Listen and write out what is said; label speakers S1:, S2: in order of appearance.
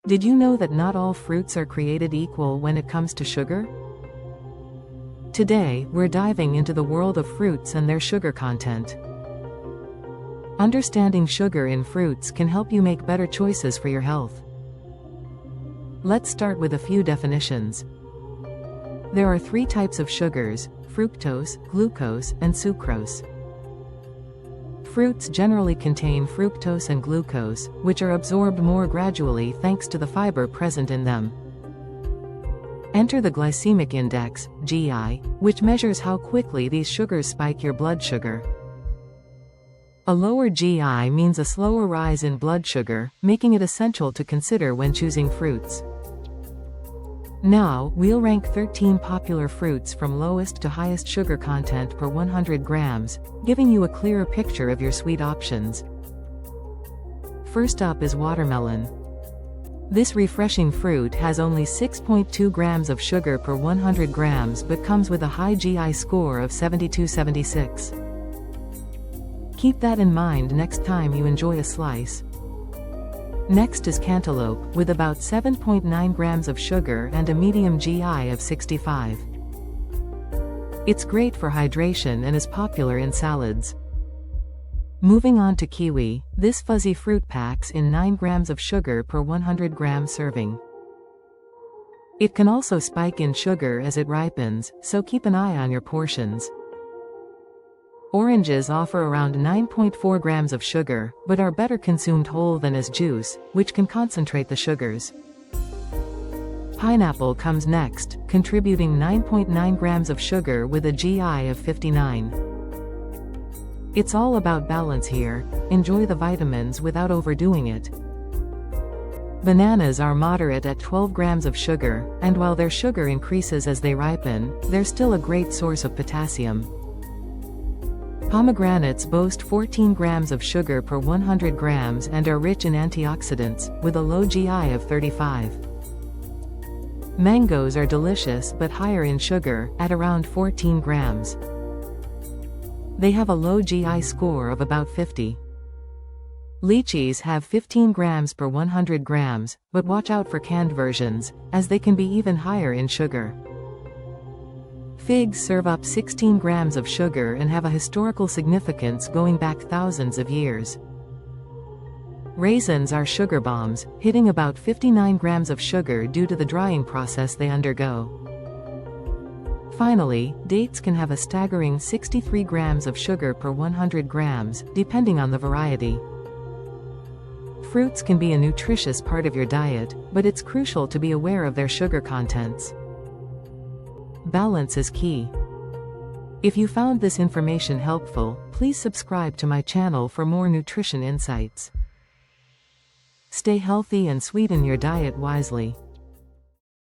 S1: Did you know that not all fruits are created equal when it comes to sugar? Today, we're diving into the world of fruits and their sugar content. Understanding sugar in fruits can help you make better choices for your health. Let's start with a few definitions. There are 3 types of sugars: fructose, glucose, and sucrose. Fruits generally contain fructose and glucose, which are absorbed more gradually thanks to the fiber present in them. Enter the glycemic index, GI, which measures how quickly these sugars spike your blood sugar. A lower GI means a slower rise in blood sugar, making it essential to consider when choosing fruits. Now, we'll rank 13 popular fruits from lowest to highest sugar content per 100 grams, giving you a clearer picture of your sweet options. First up is watermelon. This refreshing fruit has only 6.2 grams of sugar per 100 grams but comes with a high GI score of 72-76. Keep that in mind next time you enjoy a slice. Next is cantaloupe, with about 7.9 grams of sugar and a medium GI of 65. It's great for hydration and is popular in salads. Moving on to kiwi, this fuzzy fruit packs in 9 grams of sugar per 100 gram serving. It can also spike in sugar as it ripens, so keep an eye on your portions. Oranges offer around 9.4 grams of sugar, but are better consumed whole than as juice, which can concentrate the sugars. Pineapple comes next, contributing 9.9 grams of sugar with a GI of 59. It's all about balance here. Enjoy the vitamins without overdoing it. Bananas are moderate at 12 grams of sugar, and while their sugar increases as they ripen, they're still a great source of potassium. Pomegranates boast 14 grams of sugar per 100 grams and are rich in antioxidants, with a low GI of 35. Mangoes are delicious but higher in sugar, at around 14 grams. They have a low GI score of about 50. Lychees have 15 grams per 100 grams, but watch out for canned versions, as they can be even higher in sugar. Figs serve up 16 grams of sugar and have a historical significance going back thousands of years. Raisins are sugar bombs, hitting about 59 grams of sugar due to the drying process they undergo. Finally, dates can have a staggering 63 grams of sugar per 100 grams, depending on the variety. Fruits can be a nutritious part of your diet, but it's crucial to be aware of their sugar contents. Balance is key. If you found this information helpful, please subscribe to my channel for more nutrition insights. Stay healthy and sweeten your diet wisely.